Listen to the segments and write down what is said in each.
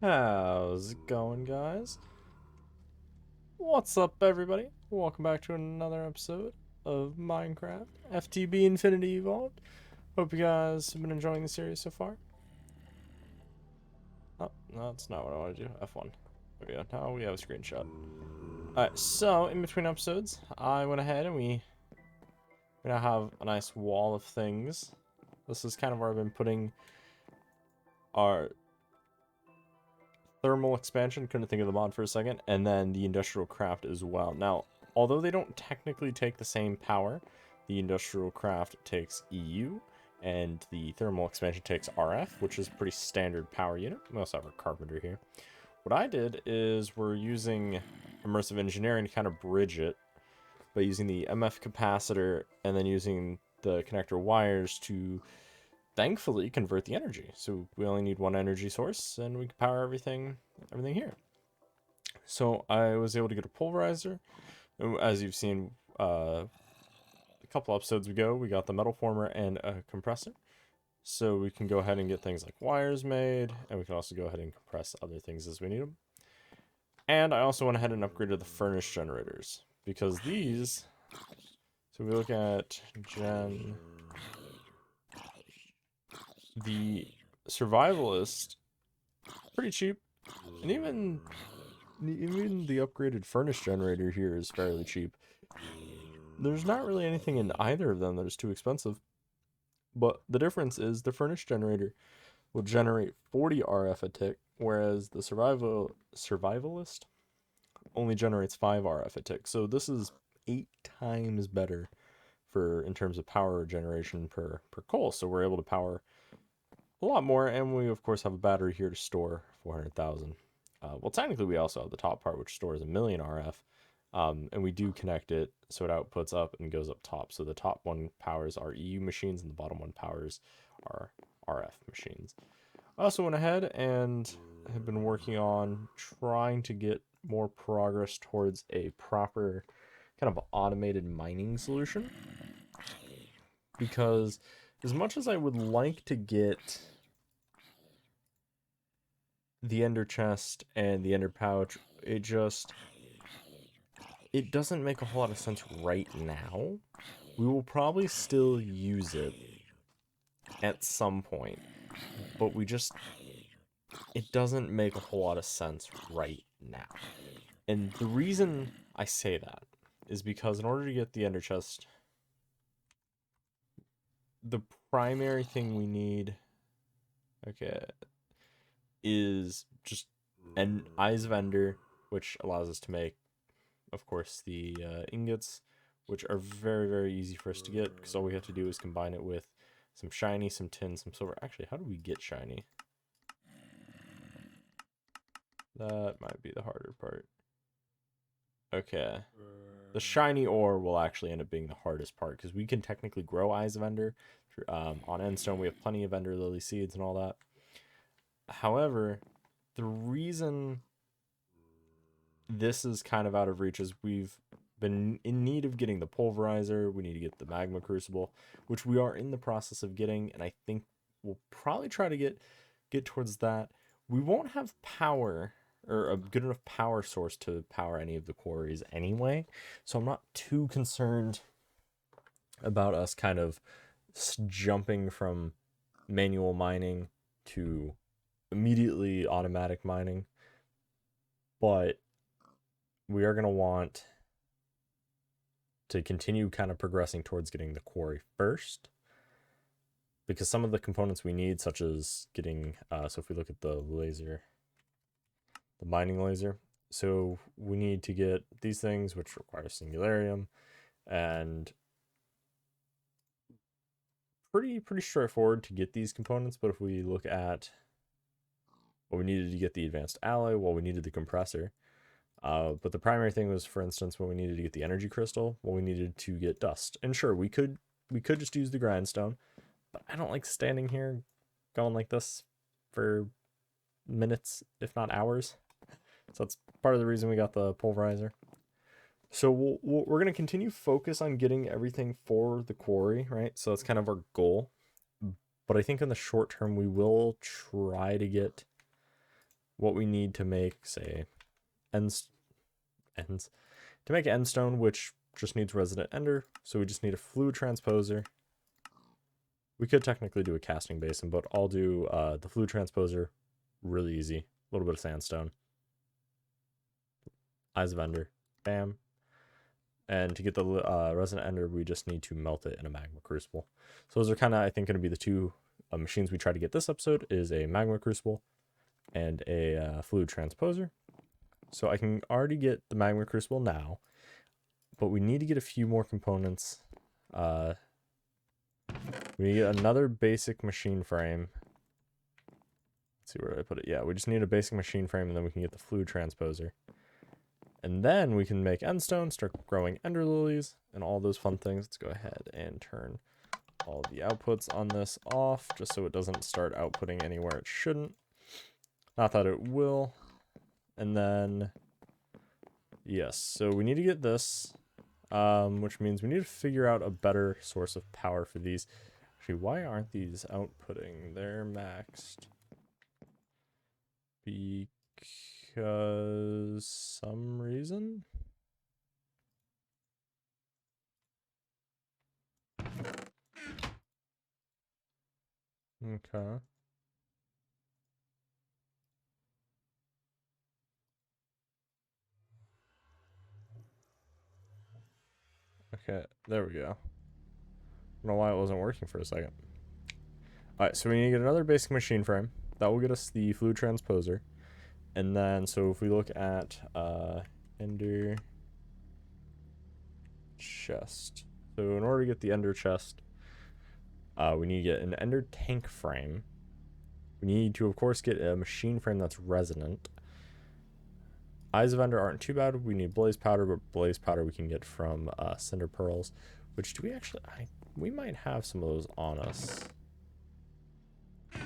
How's it going, guys? What's up, everybody? Welcome back to another episode of Minecraft FTB Infinity Evolved. Hope you guys have been enjoying the series so far. Oh, no, that's not what I want to do. F1. Okay, now we have a screenshot. Alright, so in between episodes, I went ahead and we now have a nice wall of things. This is kind of where I've been putting our thermal expansion, couldn't think of the mod for a second, and then the industrial craft as well. Now, although they don't technically take the same power, the industrial craft takes EU, and the thermal expansion takes RF, which is a pretty standard power unit. We also have our carpenter here. What I did is we're using immersive engineering to kind of bridge it by using the MF capacitor and then using the connector wires to thankfully convert the energy. So we only need one energy source and we can power everything here. So I was able to get a pulverizer. As you've seen a couple episodes ago, we got the metal former and a compressor. So we can go ahead and get things like wires made, and we can also go ahead and compress other things as we need them. And I also went ahead and upgraded the furnace generators, because these, so we look at the survivalist, pretty cheap, and even the upgraded furnace generator here is fairly cheap. There's not really anything in either of them that is too expensive, but the difference is the furnace generator will generate 40 RF a tick, whereas the survivalist only generates 5 RF a tick. So this is 8 times better for in terms of power generation per coal. So we're able to power a lot more, and we of course have a battery here to store 400,000. Well, technically we also have the top part, which stores 1,000,000 RF, and we do connect it so it outputs up and goes up top. So the top one powers our EU machines, and the bottom one powers our RF machines. I also went ahead and have been working on trying to get more progress towards a proper kind of automated mining solution, because as much as I would like to get the ender chest and the ender pouch, it doesn't make a whole lot of sense right now. We will probably still use it at some point, but it doesn't make a whole lot of sense right now. And the reason I say that is because in order to get the ender chest, the primary thing we need, okay, is just an eyes of ender, which allows us to make, of course, the ingots, which are very, very easy for us to get, because all we have to do is combine it with some shiny, some tin, some silver. Actually, how do we get shiny? That might be the harder part. Okay. The shiny ore will actually end up being the hardest part, because we can technically grow eyes of ender. On endstone, we have plenty of ender lily seeds and all that. However, the reason this is kind of out of reach is we've been in need of getting the pulverizer. We need to get the magma crucible, which we are in the process of getting, and I think we'll probably try to get towards that. We won't have power or a good enough power source to power any of the quarries anyway, so I'm not too concerned about us kind of jumping from manual mining to immediately automatic mining. But we are going to want to continue kind of progressing towards getting the quarry first, because some of the components we need, such as getting, so if we look at the laser, the mining laser, so we need to get these things, which require singularium, and pretty straightforward to get these components. But if we look at what we needed to get the advanced alloy, well, we needed the compressor. But the primary thing was, for instance, when we needed to get the energy crystal, well, we needed to get dust. And sure, we could just use the grindstone, but I don't like standing here going like this for minutes, if not hours. So that's part of the reason we got the pulverizer. So we're going to continue focus on getting everything for the quarry, right? So that's kind of our goal. But I think in the short term, we will try to get what we need to make, say, to make end stone, which just needs resident ender. So we just need a fluid transposer. We could technically do a casting basin, but I'll do the fluid transposer really easy. A little bit of sandstone. Eyes of Ender. Bam. And to get the resident ender, we just need to melt it in a magma crucible. So those are kind of, I think, going to be the two machines we try to get this episode, is a magma crucible and a fluid transposer. So I can already get the magma crucible now, but we need to get a few more components. We need another basic machine frame. Let's see, where did I put it? Yeah, we just need a basic machine frame, and then we can get the fluid transposer. And then we can make endstone, start growing ender lilies, and all those fun things. Let's go ahead and turn all the outputs on this off, just so it doesn't start outputting anywhere it shouldn't. Not that it will. And then, yes, so we need to get this, which means we need to figure out a better source of power for these. Actually, why aren't these outputting? They're maxed. Because some reason? Okay. Okay, there we go. I don't know why it wasn't working for a second. Alright, so we need to get another basic machine frame. That will get us the fluid transposer. And then, so if we look at ender chest. So in order to get the ender chest, we need to get an ender tank frame. We need to, of course, get a machine frame that's resonant. Eyes of Ender aren't too bad. We need blaze powder, but blaze powder we can get from cinder pearls. Which do we actually... we might have some of those on us. I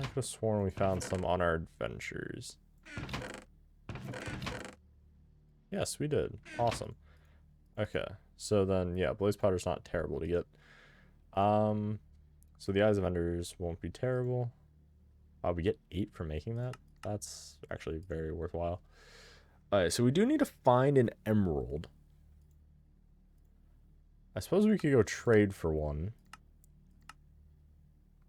could have sworn we found some on our adventures. Yes, we did. Awesome. Okay, so then, yeah, blaze powder's not terrible to get. So the Eyes of Enders won't be terrible. We get 8 for making that. That's actually very worthwhile. Alright, so we do need to find an emerald. I suppose we could go trade for one.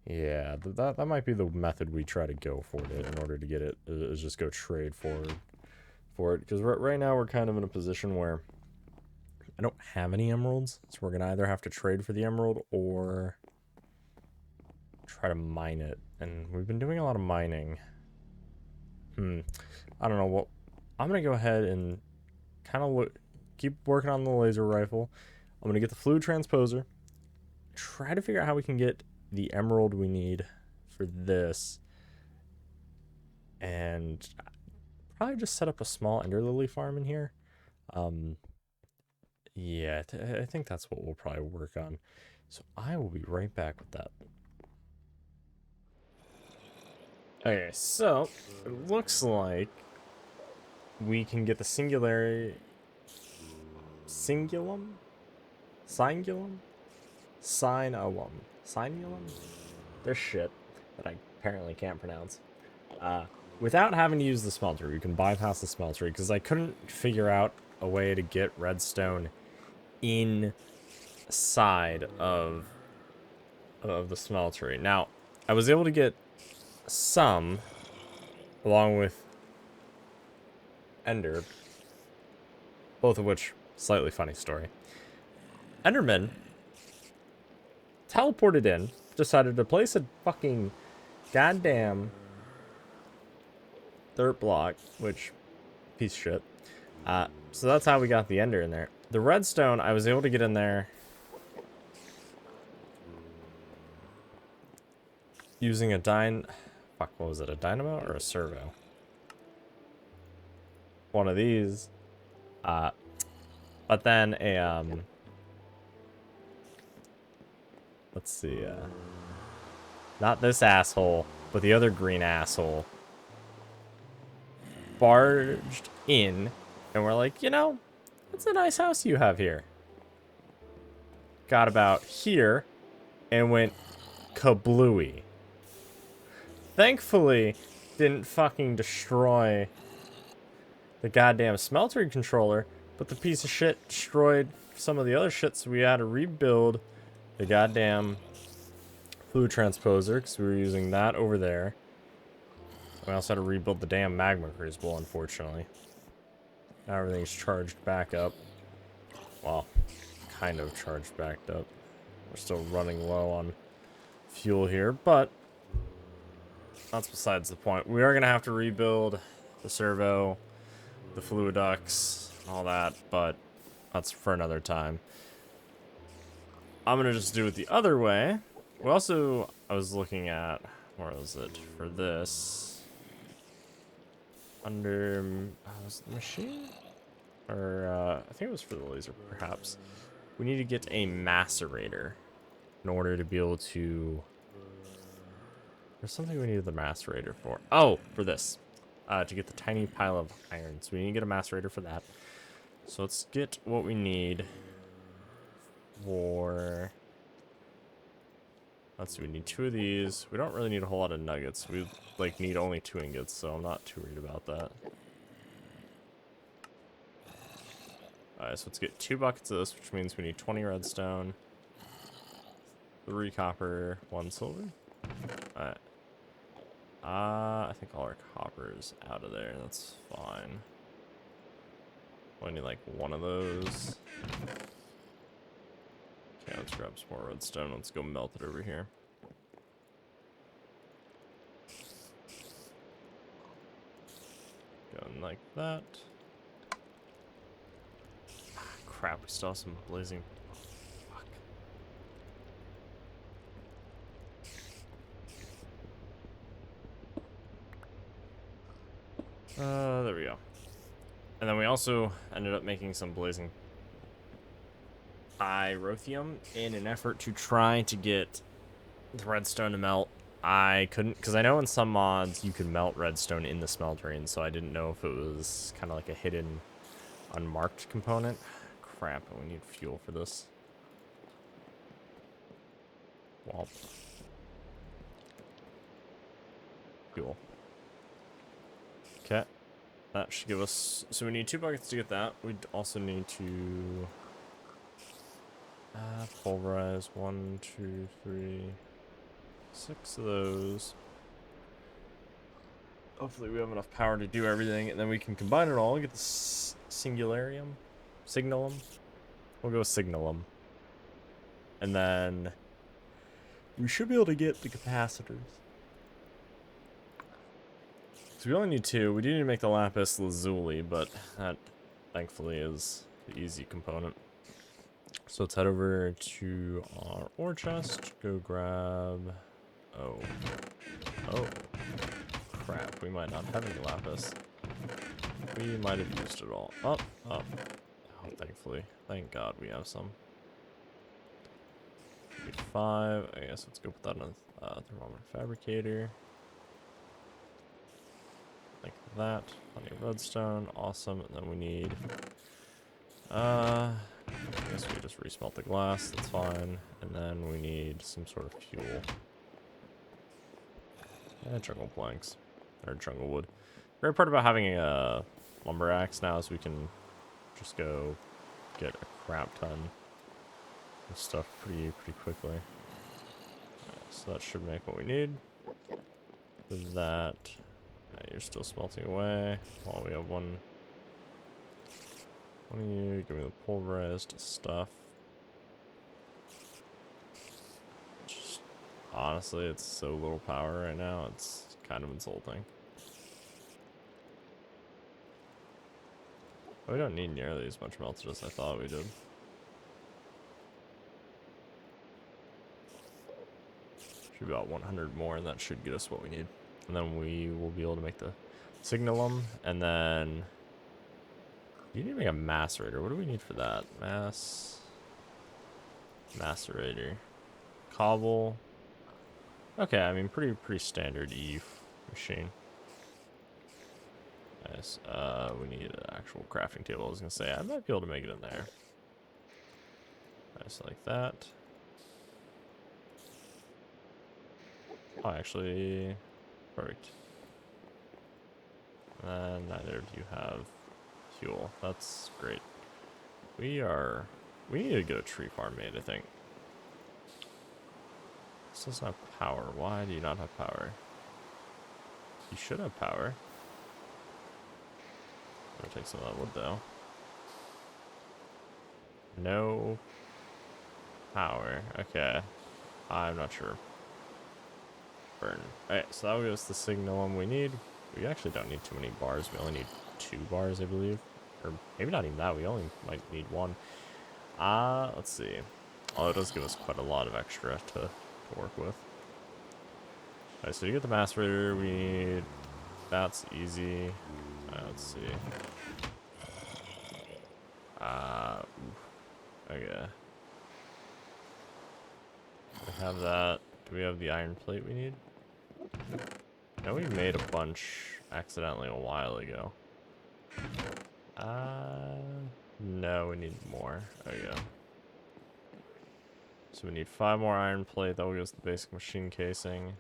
Yeah, that might be the method we try to go for it in order to get it, is just go trade for it. Because right now we're kind of in a position where I don't have any emeralds, so we're going to either have to trade for the emerald or try to mine it. And we've been doing a lot of mining. I don't know. Well, I'm going to go ahead and kind of keep working on the laser rifle. I'm going to get the fluid transposer. Try to figure out how we can get the emerald we need for this. And probably just set up a small ender lily farm in here. Yeah, I think that's what we'll probably work on. So I will be right back with that. Okay, so it looks like we can get the singulum? Sinulum? There's shit that I apparently can't pronounce. Without having to use the smelter, you can bypass the smelter, because I couldn't figure out a way to get redstone inside of the smeltery. Now, I was able to get some, along with Ender, both of which, slightly funny story. Enderman teleported in, decided to place a fucking goddamn dirt block, which, piece of shit. So that's how we got the Ender in there. The redstone, I was able to get in there using a what was it, a dynamo or a servo? One of these. But then a, let's see, not this asshole, but the other green asshole barged in, and we're like, you know, it's a nice house you have here. Got about here, and went kablooey. thankfully didn't fucking destroy the goddamn smeltery controller, but the piece of shit destroyed some of the other shit, so we had to rebuild the goddamn fluid transposer because we were using that over there. We also had to rebuild the damn magma crucible, unfortunately. Now everything's charged back up. Well, kind of charged back up. We're still running low on fuel here, but that's besides the point. We are going to have to rebuild the servo, the fluid ducts, all that, but that's for another time. I'm going to just do it the other way. We also, I was looking at, where was it, for this, under, was it the machine? Or, I think it was for the laser, perhaps. We need to get a macerator in order to be able to, there's something we needed the macerator for. Oh, for this, to get the tiny pile of iron. So we need to get a macerator for that. So let's get what we need for, let's see, we need 2 of these. We don't really need a whole lot of nuggets. We, like, need only 2 ingots, so I'm not too worried about that. Alright, so let's get 2 buckets of this, which means we need 20 redstone, 3 copper, 1 silver. Alright. I think all our copper is out of there. That's fine. Only need like 1 of those. Okay, let's grab some more redstone. Let's go melt it over here. Going like that. Ah, crap, we still have some blazing. Fuck. There we go. And then we also ended up making some blazing pyrotheum in an effort to try to get the redstone to melt. I couldn't, because I know in some mods you can melt redstone in the smeltery, and so I didn't know if it was kind of like a hidden, unmarked component. Crap, we need fuel for this. Well, fuel. Okay, that should give us, so we need 2 buckets to get that. We'd also need to pulverize 1, 2, 3, 6 of those. Hopefully we have enough power to do everything, and then we can combine it all, get the signalum. We'll go signalum. And then we should be able to get the capacitors. So we only need 2. We do need to make the lapis lazuli, but that thankfully is the easy component. So let's head over to our ore chest, go grab, oh, crap, we might not have any lapis. We might have used it all. Oh, thankfully, thank God we have some. 5, I guess let's go put that in a thermometer fabricator. Like that, plenty of redstone, awesome, and then we need, I guess we just resmelt the glass, that's fine. And then we need some sort of fuel. And jungle planks. Or jungle wood. Great part about having a lumber axe now is we can just go get a crap ton of stuff pretty quickly. Right, so that should make what we need. With that, you're still smelting away while we have one. One of you, give me the pulverized stuff. Just, honestly, it's so little power right now, it's kind of insulting. We don't need nearly as much melted as I thought we did. Should be about 100 more, and that should get us what we need. And then we will be able to make the signalum, and then you need to make a macerator. What do we need for that? Macerator. Cobble. Okay, I mean pretty standard Eve machine. Nice. We need an actual crafting table. I was gonna say I might be able to make it in there. Nice, like that. Oh, actually, Perfect. And neither of you have fuel. That's great. We need to get a tree farm made, I think. This doesn't have power. Why do you not have power? You should have power. I'm gonna take some of that wood though. No power. Okay. I'm not sure. Burn. Alright, so that will give us the signal one we need. We actually don't need too many bars. We only need 2 bars, I believe. Or maybe not even that. We only might need 1. Let's see. Oh, it does give us quite a lot of extra to work with. Alright, so you get the macerator. We need... That's easy. Let's see. Okay. We have that. Do we have the iron plate we need? No, we made a bunch accidentally a while ago. No, we need more. There we go. So we need 5 more iron plate. That will give us the basic machine casing.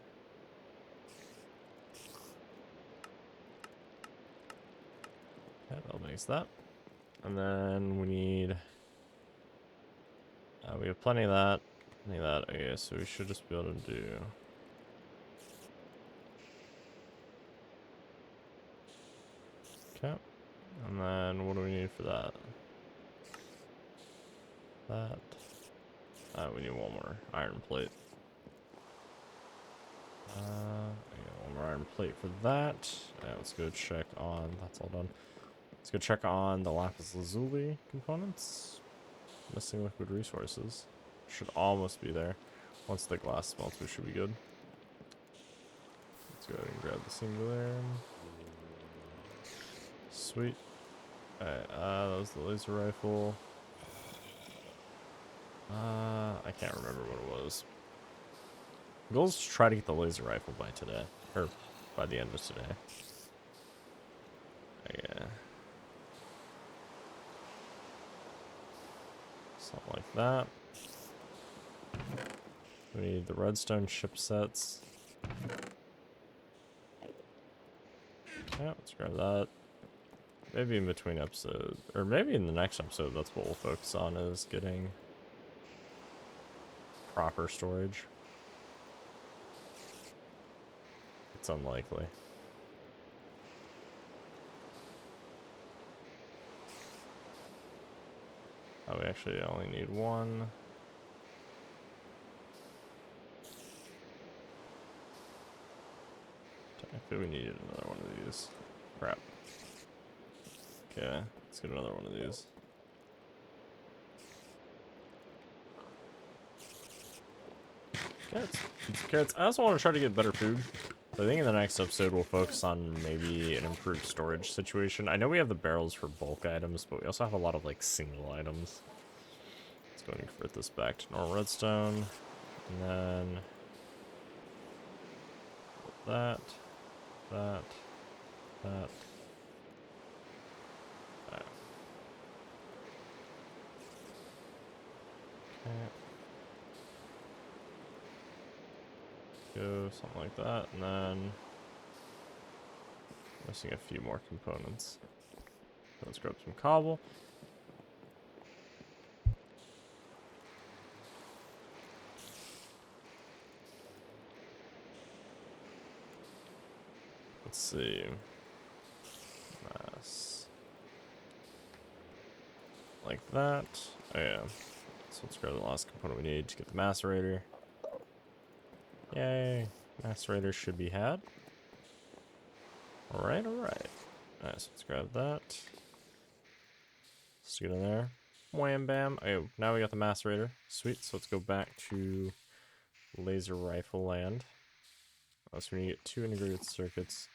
Okay, that'll make that. And then we need... we have plenty of that. Plenty of that. Okay, so we should just be able to do... Okay. And then what do we need for that? That. We need 1 more iron plate. One more iron plate for that. Let's go check on... That's all done. Let's go check on the lapis lazuli components. Missing liquid resources. Should almost be there. Once the glass melts, we should be good. Let's go ahead and grab the singular. Sweet. Alright, that was the laser rifle. I can't remember what it was. The goal is to try to get the laser rifle by today. Or by the end of today. Yeah. Something like that. We need the redstone chipsets. Yeah, let's grab that. Maybe in between episodes, or maybe in the next episode, that's what we'll focus on, is getting proper storage. It's unlikely. Oh, we actually only need 1. Technically, we needed another one of these. Crap. Okay, let's get another one of these. Carrots. Carrots. I also want to try to get better food. So I think in the next episode we'll focus on maybe an improved storage situation. I know we have the barrels for bulk items, but we also have a lot of like single items. Let's go and convert this back to normal redstone. And then that. That. Okay. Go something like that, and then missing a few more components. Let's grab some cobble. Let's see. Nice. Like that. Oh yeah. So let's grab the last component we need to get the macerator. Yay. Macerator should be had. Alright, alright. Nice, let's grab that. Stick it in there. Wham bam. Oh, now we got the macerator. Sweet, so let's go back to laser rifle land. So we're gonna get 2 integrated circuits.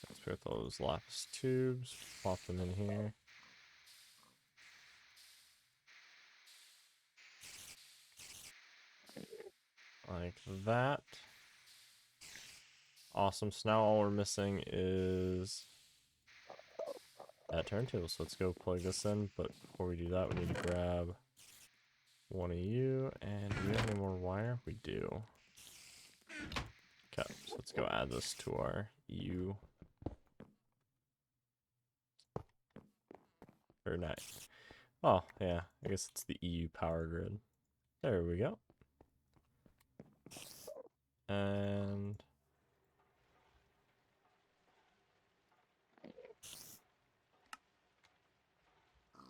Let's put those lapis tubes, plop them in here. Like that. Awesome, so now all we're missing is that turntable. So let's go plug this in, but before we do that, we need to grab 1 of you. And do we have any more wire? We do. Okay, so let's go add this to our EU. Or not. Oh, yeah, I guess it's the EU power grid. There we go. And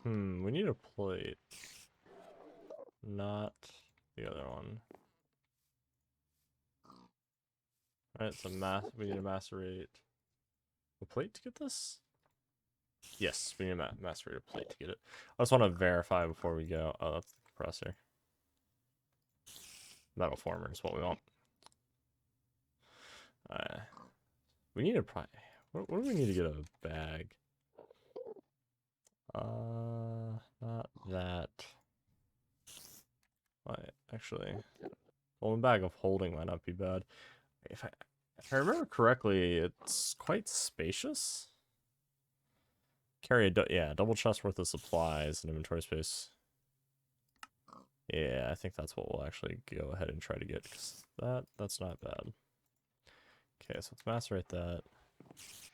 we need a plate. Not the other one. Alright, so we need to macerate a plate to get this? Yes, we need to macerate a plate to get it. I just want to verify before we go. Oh, that's the compressor. Metal former is what we want. We need to probably... What do we need to get a bag? Not that. Actually, well, a bag of holding might not be bad. If I remember correctly, it's quite spacious. Carry a double chest worth of supplies and inventory space. Yeah, I think that's what we'll actually go ahead and try to get, because that's not bad. Okay, so let's macerate that.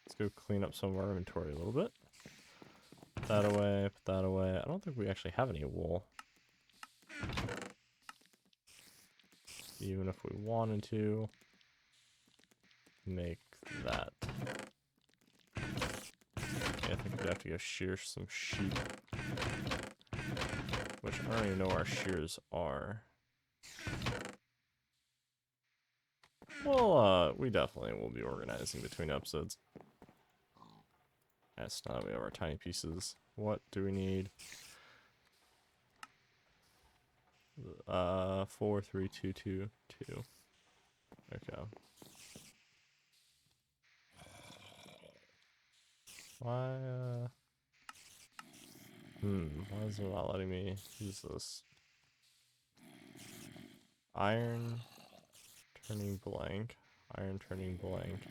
Let's go clean up some of our inventory a little bit. Put that away, put that away. I don't think we actually have any wool. Even if we wanted to make that. Yeah, I think we'd have to go shear some sheep. Which I don't even know where our shears are. Well, we definitely will be organizing between episodes. Yes, now that we have our tiny pieces. What do we need? 4, 3, 2, 2, 2. Okay. Why, why is it not letting me use this? Iron turning blank. Iron turning blank.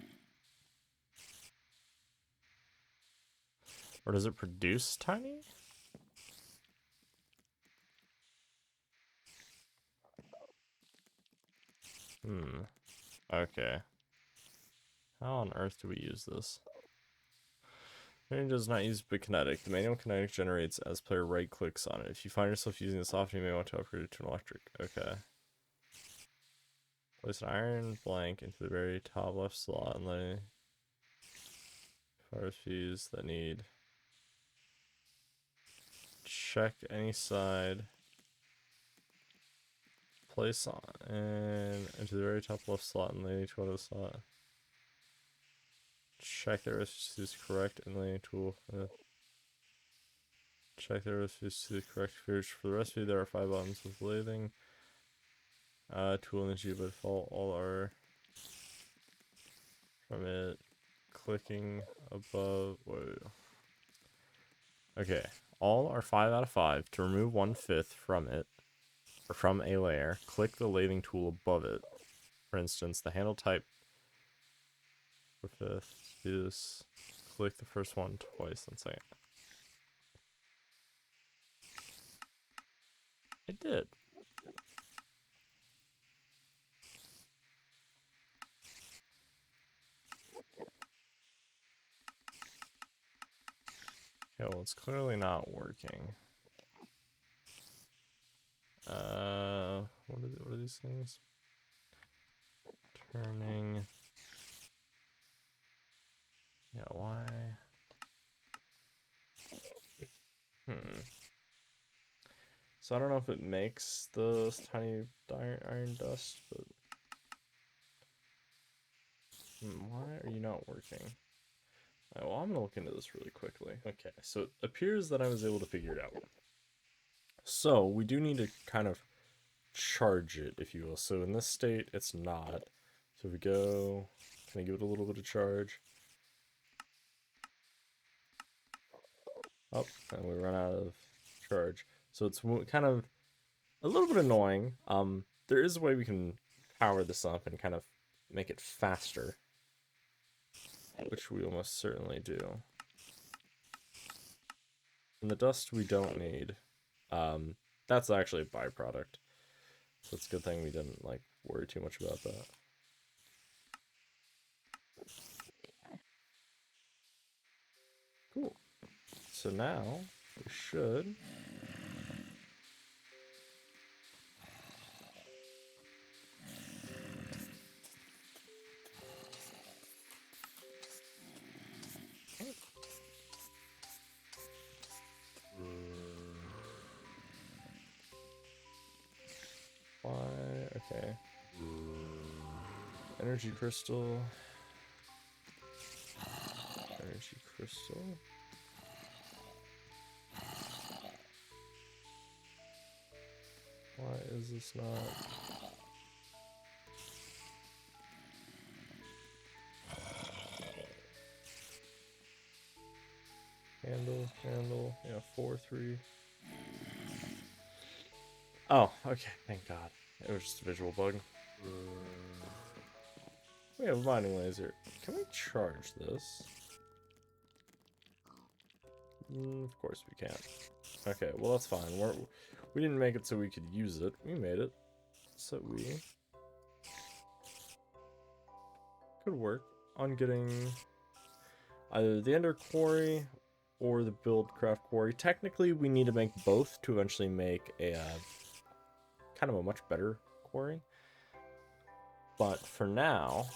Or does it produce tiny? Okay. How on earth do we use this? It does not use the kinetic. The manual kinetic generates as player right clicks on it. If you find yourself using this often, you may want to upgrade it to an electric. Okay. Place an iron blank into the very top left slot and lay fire fuse that need. Check any side. Place on and into the very top left slot and lay to the slot. Check the rest is correct and laying tool. Check the rest is the correct fuse. For the recipe, there are 5 buttons with lathing. Tool energy by default. All are from it. Clicking above. Whoa. Okay. All are 5 out of 5. To remove 1/5 from it, or from a layer, click the lathing tool above it. For instance, the handle type for 5th is click the first one twice and second. It did. Okay, well, it's clearly not working. What are these things? Turning. Yeah, why? So I don't know if it makes the tiny iron dust, but why are you not working? Right, well, I'm gonna look into this really quickly. Okay, so it appears that I was able to figure it out. So we do need to kind of charge it, if you will. So in this state, it's not. So if we go, can I give it a little bit of charge? Oh, and we run out of charge. So it's kind of a little bit annoying. There is a way we can power this up and kind of make it faster, which we almost certainly do. And the dust we don't need. That's actually a byproduct. So it's a good thing we didn't like worry too much about that. So now we should okay. Energy crystal. Energy crystal. Why is this not? Handle. Yeah, 4, 3. Oh, okay. Thank God. It was just a visual bug. We have a mining laser. Can we charge this? Of course we can. Okay, well that's fine. We didn't make it so we could use it. We made it so we could work on getting either the Ender Quarry or the Buildcraft Quarry. Technically, we need to make both to eventually make a kind of a much better quarry. But for now,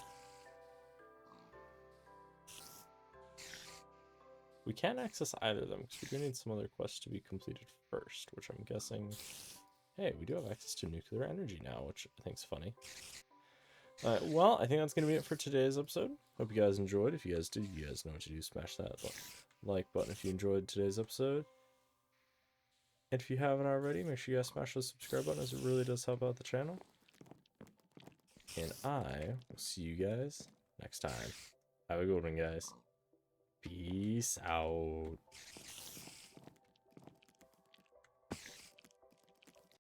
we can't access either of them because we do need some other quests to be completed first, which I'm guessing... Hey, we do have access to nuclear energy now, which I think is funny. Alright, well, I think that's going to be it for today's episode. Hope you guys enjoyed. If you guys did, you guys know what to do. Smash that like button if you enjoyed today's episode. And if you haven't already, make sure you guys smash the subscribe button, as it really does help out the channel. And I will see you guys next time. Have a good one, guys. Peace out.